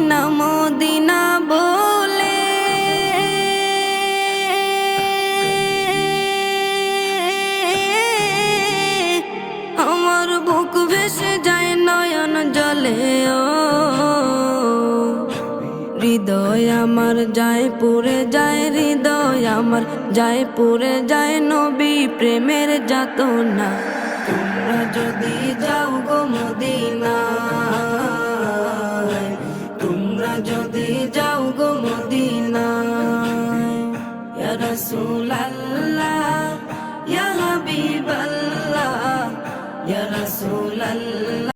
Medina Medina বলে আমার বুক ভেসে যায় নয়ন জলে ও হৃদয় আমার যায় পুরে যায়, হৃদয় আমার যায় পুরে যায় নবী প্রেমের যাতনা। তোমরা যদি যাও গো মদিনায়, তোমরা যদি যাও গো মদিনায়, ইয়া রাসূল